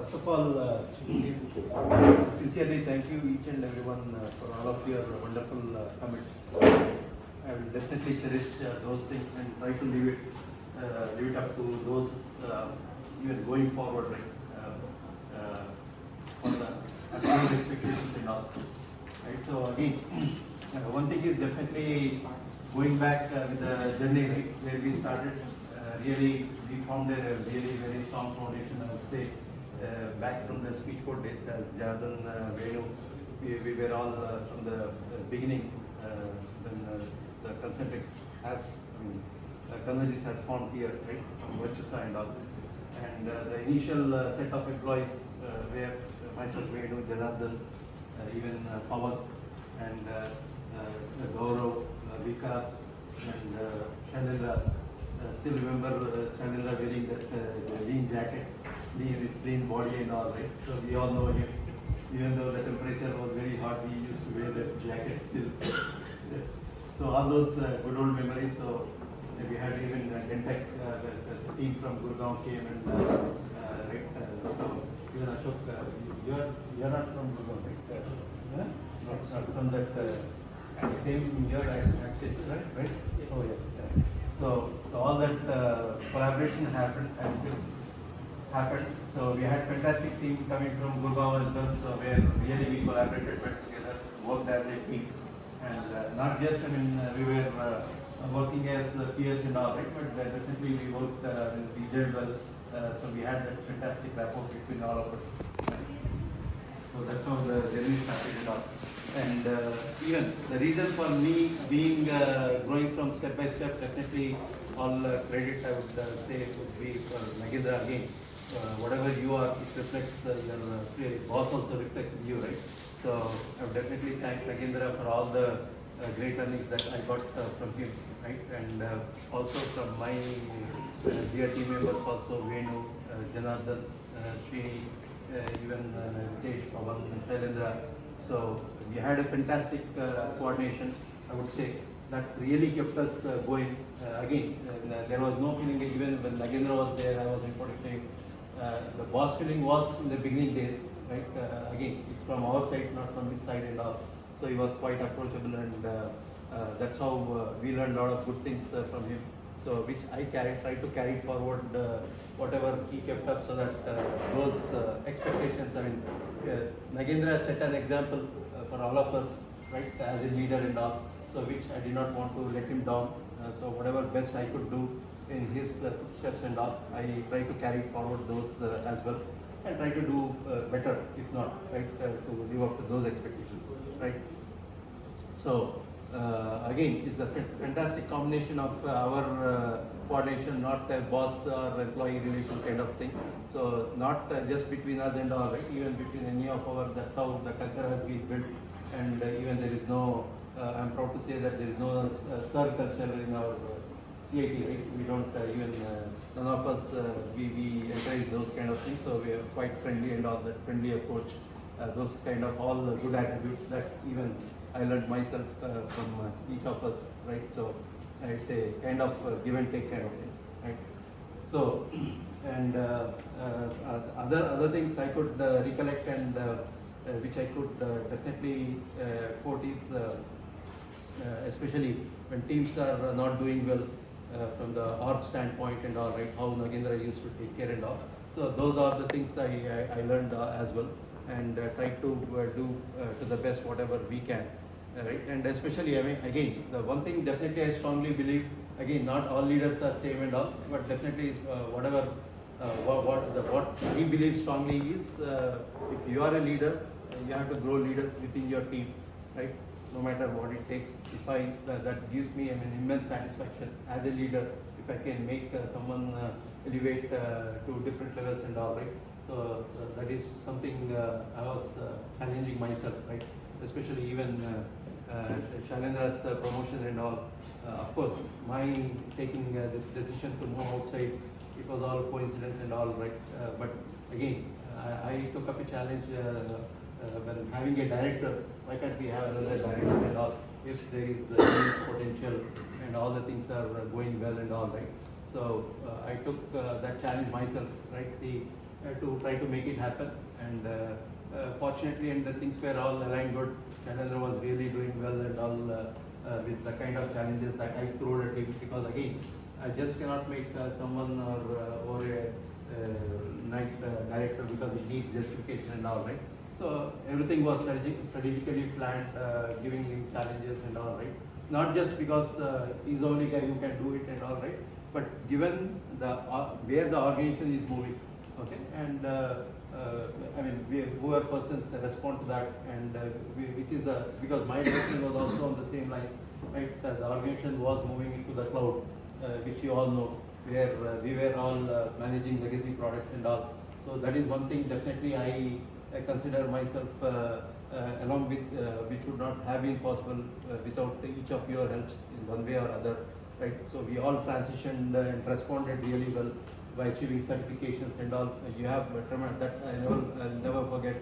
First of all, sincerely thank you each and everyone for all of your wonderful comments. I will definitely cherish those things and try to live it up to those even going forward, right? For the achieving expectations and all. Right. So again, one thing is definitely going back with the journey, right, where we started. Really, we found a really very strong foundation, I would say, back from the speech code days as Jardin, Venu. We were all from the beginning when the concentrics has, Convergence has formed here, right, from Virtusa and all. And the initial set of employees were myself, Venu, Janardhan, even Pawan and Gaurav, Vikas, and Shanindra. Still remember Shanindra wearing that lean jacket, lean body and all, right? So we all know him. Even though the temperature was very hot, he used to wear that jacket still. So all those good old memories. So we had even Dentec, the team from Gurgaon came and right. So even Ashok, you are not from Gurgaon, right? Not from that same year Axis, right? Oh yeah. So all that collaboration happened. So we had fantastic team coming from Gurgaon as well. So where really we collaborated well together, worked as a team, and not just we were working as peers and all, right? But definitely we worked, we did well. So we had that fantastic rapport between all of us. So that's how the journey started and all. And even the reason for me being growing from step by step, definitely all credit I would say would be for Nagendra again. Whatever you are, it reflects your boss also reflects in you, right? So I would definitely thank Nagendra for all the great earnings that I got from him, right? And also from my dear team members also, Venu, Janardhan, Srini, even Tej, Pawan, Shailendra. So we had a fantastic coordination, I would say, that really kept us going. Again, there was no feeling, even when Nagendra was there, I was reporting, the boss feeling was in the beginning days, right? Again, it's from our side, not from his side and all. So he was quite approachable, and that's how we learned a lot of good things from him. So which I tried to carry forward whatever he kept up, so that those expectations, Nagendra set an example for all of us, right, as a leader and all, so which I did not want to let him down. So whatever best I could do in his footsteps and all, I try to carry forward those as well, and try to do better, if not, right, to live up to those expectations, right. So again, it's a fantastic combination of our coordination, not a boss or employee relation kind of thing. So not just between us and all, right? Even between any of our, that's how the culture has been built. And even there is no, I'm proud to say that there is no sir culture in our CIT, right? We don't even, none of us, we encourage those kind of things. So we are quite friendly and all that friendly approach, those kind of all the good attributes that even I learned myself from each of us, right? So it's a kind of give and take kind of thing, right? So, and other things I could recollect, and which I could definitely quote is, especially when teams are not doing well from the org standpoint and all, right? How Nagendra used to take care and all. So those are the things I learned as well, and try to do to the best whatever we can. Right, and especially, again, the one thing definitely I strongly believe, again, not all leaders are same and all, but definitely whatever what we believe strongly is, if you are a leader, you have to grow leaders within your team, right? No matter what it takes. If that gives me immense satisfaction as a leader, if I can make someone elevate to different levels and all, right? So that is something I was challenging myself, right? Especially even Shailendra's promotion and all. Of course, my taking this decision to move outside, it was all coincidence and all, right? But again, I took up a challenge when having a director. Why can't we have another director and all? If there is potential and all the things are going well and all, right? So I took that challenge myself, right? See, to try to make it happen. And fortunately, and the things were all aligned good. Chalendra was really doing well and all with the kind of challenges that I threw at him, because again, I just cannot make someone or a night director because it needs justification and all, right? So everything was strategically planned, giving him challenges and all, right? Not just because he's the only guy who can do it and all, right? But given the where the organization is moving, okay, and I mean, whoever persons respond to that, and which is the, because my direction was also on the same lines, right? The organization was moving into the cloud, which you all know, where we were all managing legacy products and all. So that is one thing definitely I consider myself along with which would not have been possible without each of your helps in one way or other, right? So we all transitioned and responded really well by achieving certifications and all. You have tremendous, that I'll never forget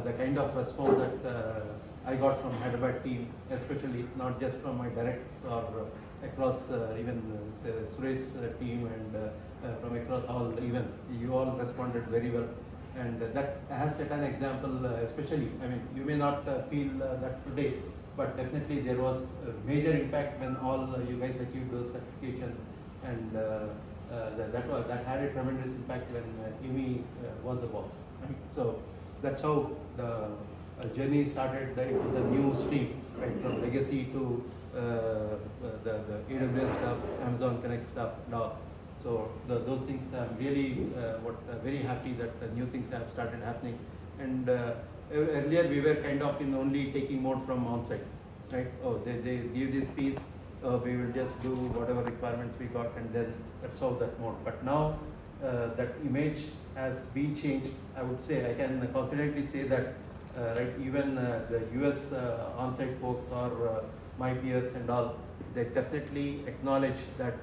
the kind of response that I got from Hyderabad team, especially not just from my directs or across even Suresh team and from across all, even you all responded very well. And that has set an example, especially, I mean, you may not feel that today, but definitely there was a major impact when all you guys achieved those certifications, and that had a tremendous impact when Imi was the boss. Right? So that's how the journey started into the new stream, right, from legacy to the AWS stuff, Amazon Connect stuff now. So those things, I'm really very happy that new things have started happening. And earlier we were kind of in only taking mode from onsite, right? Oh, they give this piece, we will just do whatever requirements we got, and then let's solve that mode. But now that image has been changed. I would say, I can confidently say that right, even the US onsite folks or my peers and all, they definitely acknowledge that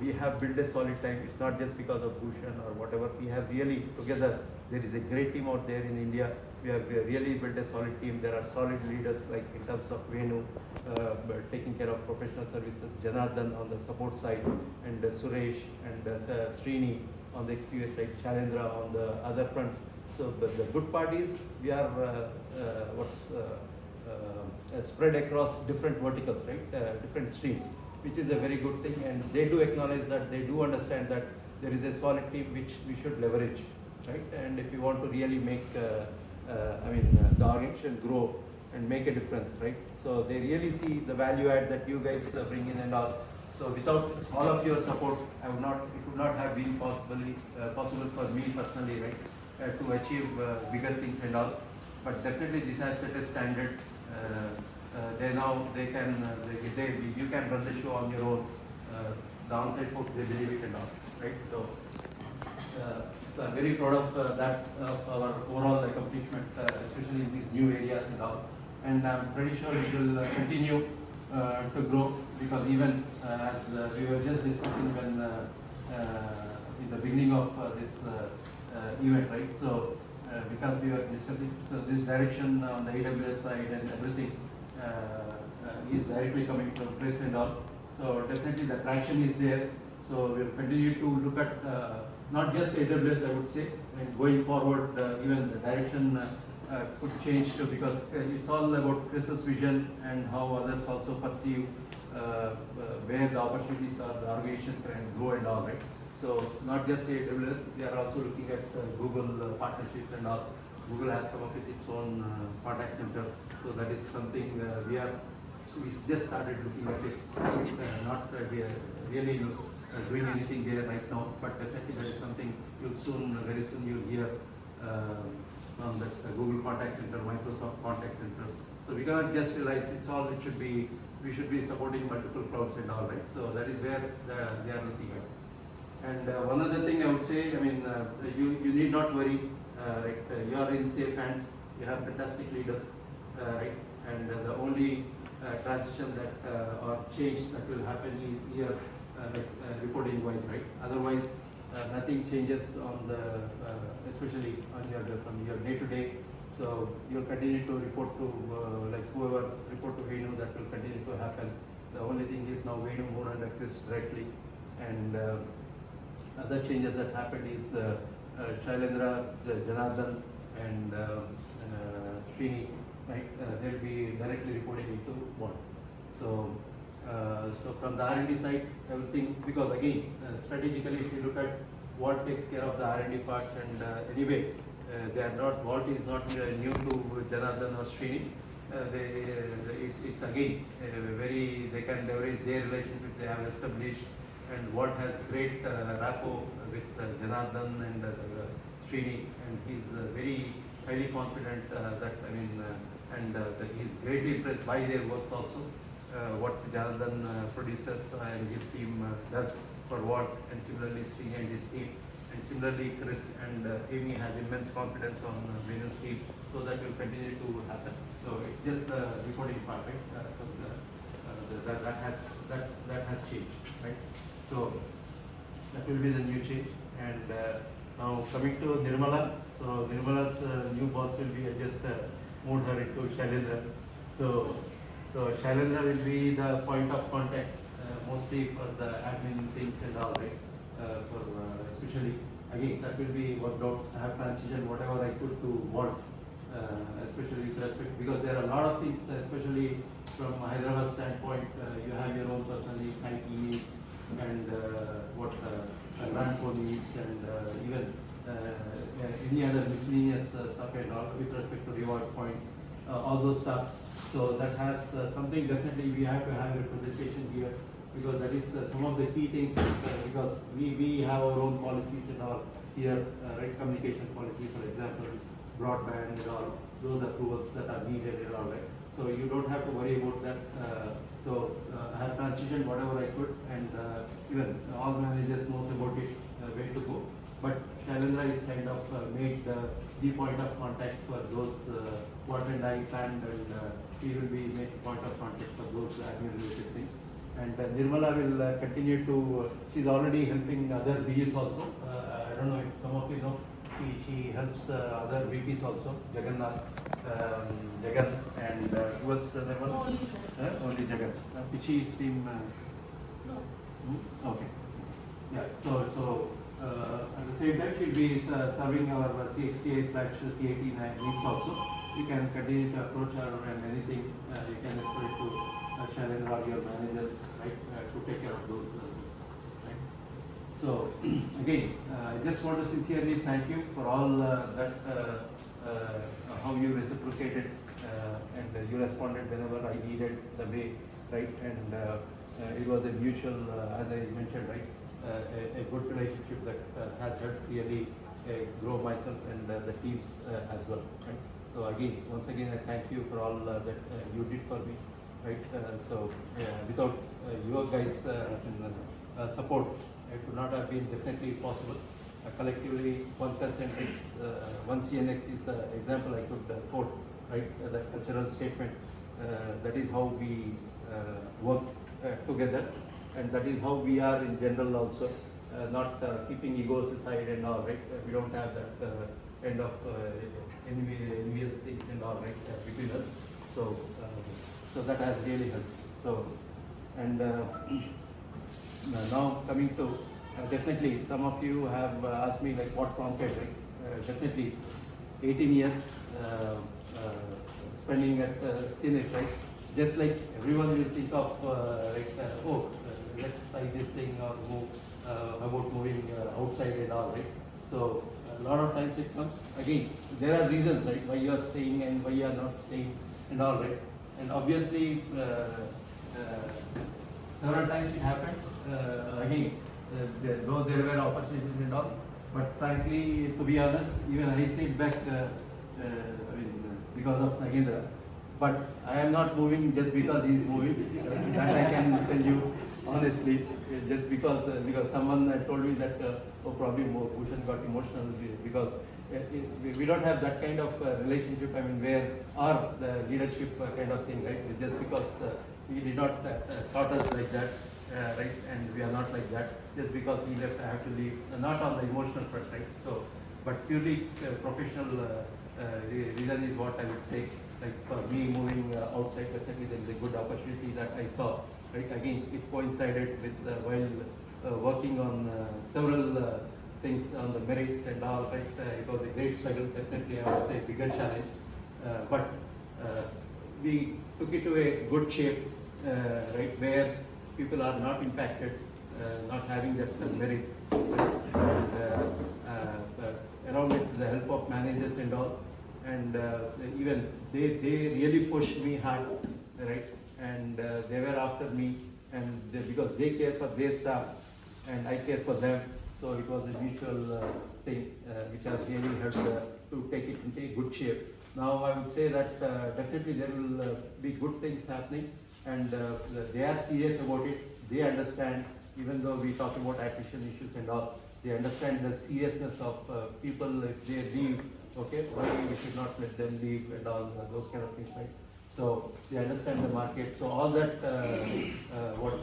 we have built a solid team. It's not just because of Bhushan or whatever. We have really together, there is a great team out there in India. We have really built a solid team. There are solid leaders, like in terms of Venu, taking care of professional services, Janardhan on the support side, and Suresh and Srini on the XPS side, Chalendra on the other fronts. So the good part is we are spread across different verticals, right? Different streams, which is a very good thing, and they do acknowledge that, they do understand that there is a solid team which we should leverage, right? And if you want to really make, the organization grow and make a difference, right? So they really see the value add that you guys bring in and all. So without all of your support, it would not have been possible for me personally, right, to achieve bigger things and all. But definitely this has set a standard. They can you can run the show on your own. The onsite folks, they believe it and all, right? So I'm very proud of that, of our overall accomplishment, especially in these new areas and all. And I'm pretty sure it will continue to grow, because even as we were just discussing when in the beginning of this event, right? So because we were discussing, so this direction on the AWS side and everything is directly coming from Chris and all. So definitely the traction is there. So we'll continue to look at not just AWS, I would say, and going forward, even the direction could change too, because it's all about Chris's vision and how others also perceive where the opportunities are, the organization can grow and all, right? So not just AWS, we are also looking at Google partnerships and all. Google has come up with its own contact center, so that is something we just started looking at it. Not we are really doing anything there right now, but definitely that is something very soon you'll hear from the Google contact center, Microsoft contact center. So we cannot just realize we should be supporting multiple clouds and all, right? So that is where they are looking at. And one other thing I would say, I mean, you need not worry, right? You are in safe hands. You have fantastic leaders, right? And the only transition that or change that will happen is here, reporting wise, right? Otherwise, nothing changes on the, especially on from your day to day. So you'll continue to report to like whoever report to Venu, that will continue to happen. The only thing is now Venu more under Chris directly, and other changes that happened is Shailendra, Janardhan, and Srini, right? They'll be directly reporting into one. So, so from the R&D side, everything, because again, strategically, if you look at what takes care of the R&D part, and anyway, they are not, Vault is not new to Janardhan or Srini. It's again very, they can leverage their relationship they have established, and Vault has great rapport with Janardhan and Srini, and he's very highly confident that, I mean, and he's greatly impressed by their works also. What Janardhan produces and his team does for Vault, and similarly Srini and his team. And similarly, Chris and Amy has immense confidence on Venu's team, so that will continue to happen. So it's just the reporting part, right? That has changed, right? So that will be the new change. And now coming to Nirmala, so Nirmala's new boss will be just moved her into Shailendra. So Shailendra will be the point of contact mostly for the admin things and all, right? For especially again that will be worked out. I have transitioned whatever I could to Vault, especially with respect, because there are a lot of things, especially from Hyderabad standpoint. You have your own personally IT needs and what Ranco needs, and even any other miscellaneous stuff and all with respect to reward points, all those stuff. So that has something definitely we have to have representation here, because that is some of the key things, because we have our own policies and all here, right? Communication policy, for example, broadband and all, those approvals that are needed and all, right? So you don't have to worry about that. I have transitioned whatever I could, and even all managers knows about it, where to go. But Shailendra is kind of made the point of contact for those what and I planned, and he will be made point of contact for those admin related things. And Nirmala will continue to, she's already helping other BUs also. I don't know if some of you know, she helps other VPs also, Jagannath, Jagan, and who else? Nirmala? Only Jagan. Pichi's team. No. Okay. Yeah. So at the same time, she'll be serving our CXTA/CAT needs also. You can continue to approach her, and anything you can escalate to Shailendra or your managers, right, to take care of those needs, right? So again, I just want to sincerely thank you for all that, how you reciprocated, and you responded whenever I needed the way, right? And it was a mutual, as I mentioned, right, a good relationship that has helped really grow myself and the teams as well, right? So again, once again, I thank you for all that you did for me, right? Without your guys' support, it would not have been definitely possible. Collectively, 1% is, 1CNX is the example I could quote, right? The cultural statement. That is how we work together, and that is how we are in general also. Not keeping egos aside and all, right? We don't have that kind of envious things and all, right, between us. So, so that has really helped. So, and now coming to definitely, some of you have asked me like what prompted, right? Definitely, 18 years spending at CNH, right? Just like everyone will think of oh, let's try this thing or move about moving outside and all, right? So a lot of times it comes again. There are reasons, right, why you are staying and why you are not staying and all, right? And obviously, several times it happened. Again, though there were opportunities and all, but frankly, to be honest, even I stayed back. I mean, because of Nagendra. But I am not moving just because he is moving. That I can tell you honestly. Just because someone told me that probably Bhushan got emotional because we don't have that kind of relationship. I mean, where or the leadership kind of thing, right? Just because he did not taught us like that, right? And we are not like that. Just because he left, I have to leave. Not on the emotional front, right? So, but purely professional reason is what I would say. Like for me moving outside, definitely there is a good opportunity that I saw. Right? Again, it coincided with while working on several things on the merits and all, right? It was a great struggle, definitely I would say bigger challenge. But we took it to a good shape, right, where people are not impacted, not having that merit. And, along with the help of managers and all, and even they really pushed me hard, right? And they were after me, and because they care for their staff, and I care for them, so it was a mutual thing, which has really helped to take it into a good shape. Now I would say that definitely there will be good things happening, and they are serious about it. They understand, even though we talk about attrition issues and all, they understand the seriousness of people if they leave. Okay, why we should not let them leave and all those kind of things, right? So they understand the market. So all that what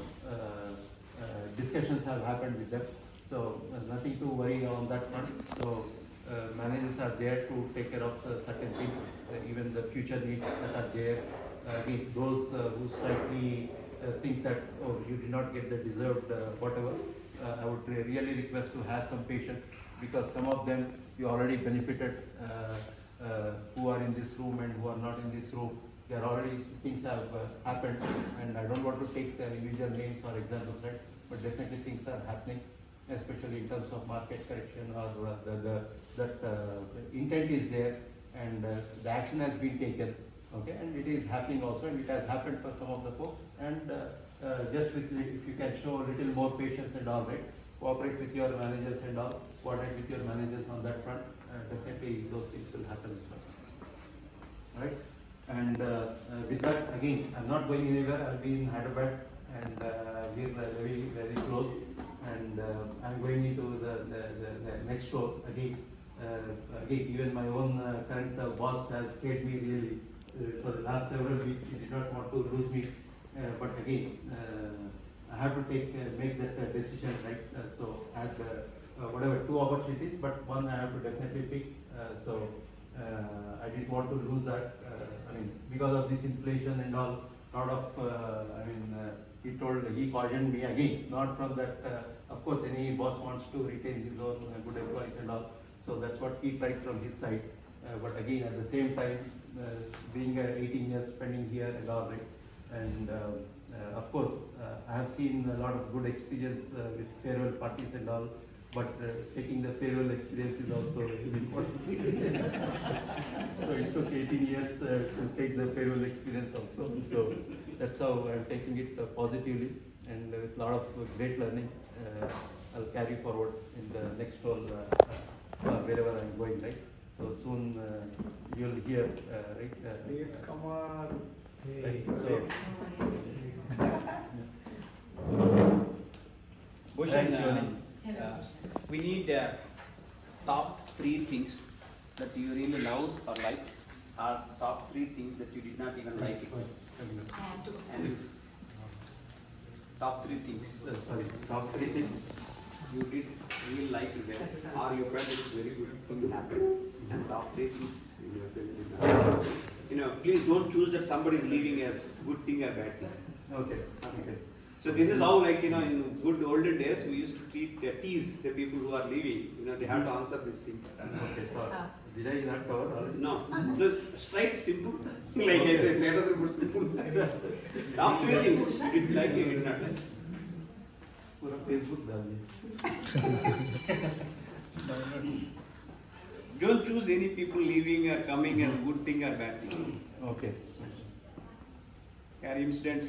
discussions have happened with them. So nothing to worry on that front. So managers are there to take care of certain things, even the future needs that are there. If those who slightly think that, oh, you did not get the deserved whatever, I would really request to have some patience, because some of them you already benefited, who are in this room and who are not in this room. There already things have happened, and I don't want to take the individual names or examples, right? But definitely things are happening, especially in terms of market correction, or that intent is there, and the action has been taken. Okay, and it is happening also, and it has happened for some of the folks. And just with, if you can show a little more patience and all, right, cooperate with your managers and all, coordinate with your managers on that front, definitely those things will happen as well. Right? And with that, again, I'm not going anywhere. I'll be in Hyderabad, and we're very close. And I'm going into the next show again. Again, even my own current boss has paid me really for the last several weeks. He did not want to lose me, but again, I have to make that decision, right? So I had whatever 2 opportunities, but one I have to definitely pick. So I didn't want to lose that. I mean, because of this inflation and all, lot of he cautioned me again, not from that. Of course, any boss wants to retain his own good employees and all. So that's what he tried from his side. But again, at the same time, being 18 years spending here and all, right? And of course, I have seen a lot of good experience with farewell parties and all. But taking the farewell experience is also really important. So it took 18 years to take the farewell experience also. So that's how I'm taking it positively, and with a lot of great learning. I'll carry forward in the next role wherever I'm going, right? So soon you'll hear, right? Come on. Right? So, Bhushan, we need top 3 things that you really loved or liked, or top 3 things that you did not even like. And top 3 things. Sorry, top 3 things. You did really like it there, or you felt it's very good thing happened. And top 3 things you felt it. Please don't choose that somebody is leaving as good thing or bad thing. Okay. So this is how, in good olden days, we used to tease the people who are leaving. They have to answer this thing. Okay. Did I not cover all? No. Straight, simple. Like I say, status report simple. Top 3 things you did like, you did not like. पूरा Facebook डाल दिया. Don't choose any people leaving or coming as good thing or bad thing. Okay. Or incidents.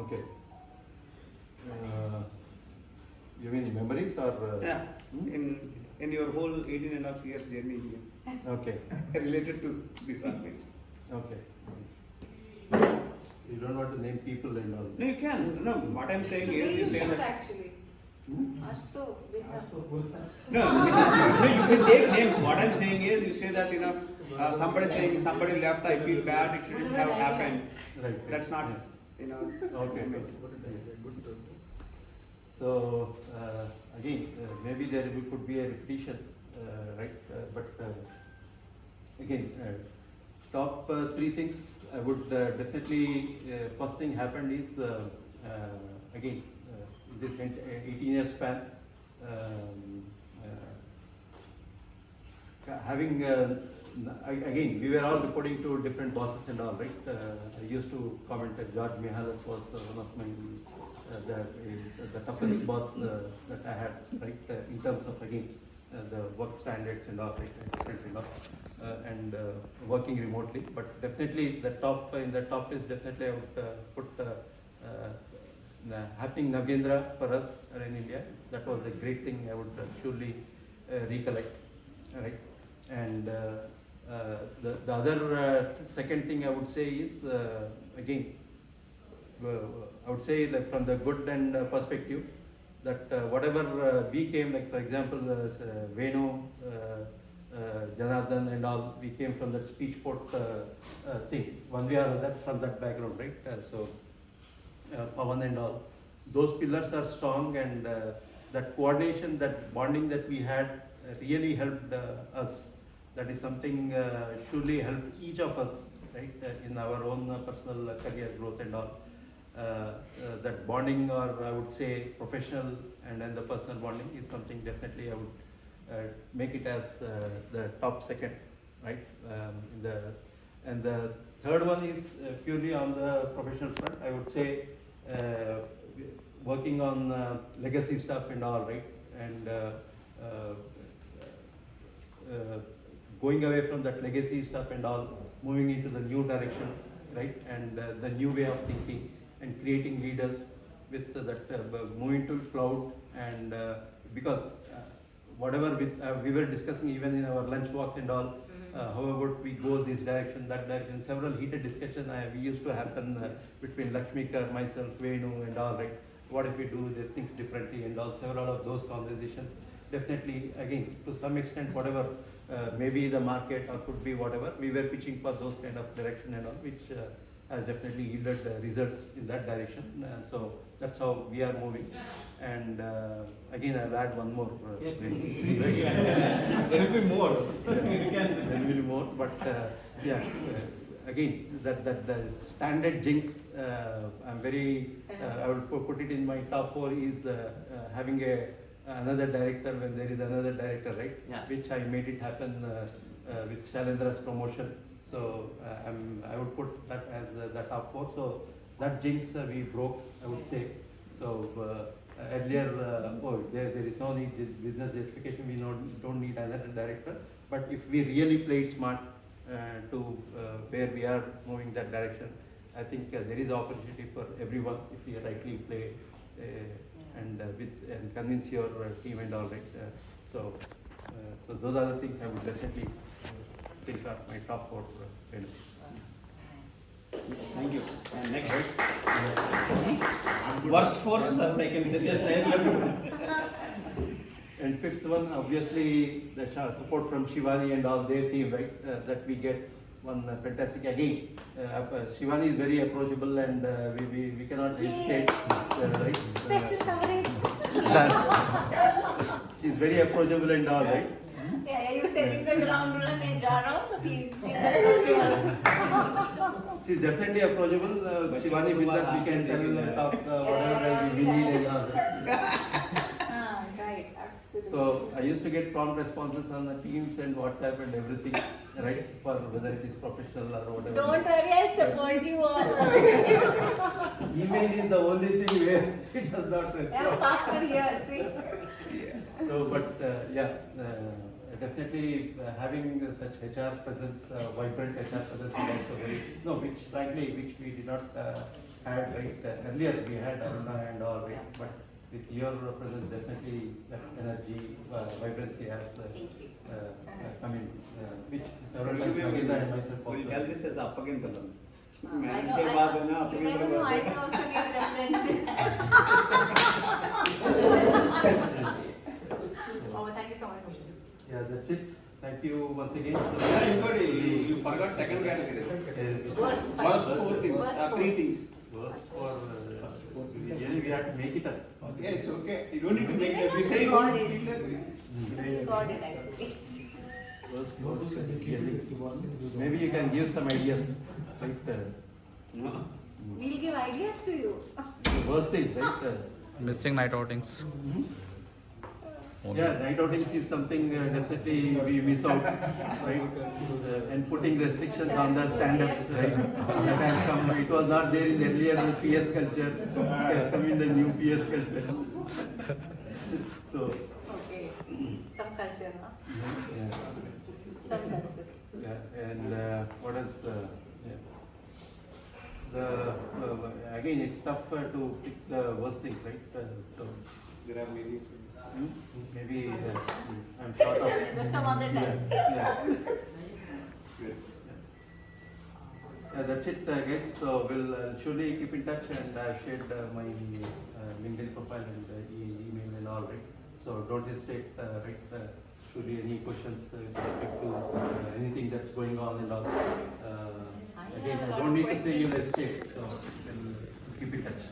Okay. You mean memories or? Yeah. In your whole 18.5 years journey here. Okay. Related to this organization. Okay. You don't want to name people and all. No, you can. No, what I'm saying is, you say that. Actually. No, you can take names. What I'm saying is, you say that somebody saying somebody left, I feel bad, it shouldn't have happened. Right. That's not, Okay. So again, maybe there could be a repetition, right? But again, top 3 things I would definitely. First thing happened is again this 18-year span. um, having again, we were all reporting to different bosses and all, right? I used to comment that George Mihalis was one of my the toughest boss that I had, right? In terms of again the work standards and all, right? Different and all, and working remotely. But definitely the top in the top is definitely I would put. Happening Nagendra for us in India, that was a great thing I would surely recollect, right? And the other second thing I would say is again, I would say like from the good and perspective that whatever we came, like for example, Venu, Janardhan and all, we came from that speech port thing, one way or other from that background, right? Pawan and all, those pillars are strong, and that coordination, that bonding that we had really helped us. That is something surely helped each of us, right, in our own personal career growth and all. That bonding, or I would say professional and then the personal bonding, is something definitely I would make it as the top second, right? And the third one is purely on the professional front. I would say working on legacy stuff and all, right? And going away from that legacy stuff and all, moving into the new direction, right? And the new way of thinking and creating leaders with that moving to cloud, and because whatever we were discussing even in our lunch walks and all, how about we go this direction, that direction, several heated discussions we used to happen between Lakshmikar, myself, Venu and all, right? What if we do the things differently and all, several of those conversations. Definitely, again, to some extent, whatever maybe the market or could be whatever, we were pitching for those kind of direction and all, which has definitely yielded results in that direction. So that's how we are moving. And again, I'll add one more. There will be more. There will be more, but yeah. Again, that the standard jinx, I'm very. I would put it in my top 4 is having another director when there is another director, right? Yeah. Which I made it happen with Shailendra's promotion. So I would put that as the top 4. So that jinx we broke, I would say. So earlier, there is no need business justification. We don't need another director. But if we really played smart to where we are moving that direction, I think there is opportunity for everyone if we rightly play and convince your team and all, right. So those are the things I would definitely think are my top 4 benefits. Thank you. And next, worst force, as I can suggest. And fifth one, obviously, the support from Shivani and all their team, right? That we get one fantastic again. Shivani is very approachable, and we cannot hesitate, right? Special coverage. She's very approachable and all, right? Yeah, you setting the ground rule and मैं जा रहा हूँ, so please, she's approachable. She's definitely approachable. Shivani with us, we can tell talk whatever we need and all. Right, absolutely. So I used to get prompt responses on the Teams and WhatsApp and everything, right? For whether it is professional or whatever. Don't worry, I'll support you all. Email is the only thing where it does not respond. I'm faster here, see? So, but definitely having such HR presence, vibrant HR presence is also very, which frankly, which we did not have, right? Earlier we had Aruna and all, right? But with your presence, definitely that energy, vibrancy has come in, which several times Nagenda and myself also. We tell this as Appagendalam. I know, you never know, I can also give references. Oh, thank you so much. Yeah, that's it. Thank you once again. Yeah, you forgot second category. Worst First 4 things, Worst 3 things. Worst for really we have to make it up. Okay, it's okay. You don't need to make it. We say you got want it. to feel that way. You got it actually. Worst for really. Maybe you can give some ideas, right? No. We'll give ideas to you. The worst thing, right? Missing night outings. Yeah, night outings is something definitely we miss out, right? And putting restrictions on the stand-ups, right? That has come, it was not there in the earlier PS culture, it has come in the new PS culture. So, Okay. Some culture, huh? yeah, Some culture. yeah. And what else? Yeah. Again, it's tough to pick the worst things, right? So, There are many. maybe I'm short of. There's some other time. Yeah. Yeah, that's it, guys. So we'll surely keep in touch, and I've shared my LinkedIn profile and email and all, right? So don't hesitate, right? Surely any questions with respect to anything that's going on and all. Again, I don't need to say you'll hesitate, so we'll keep in touch.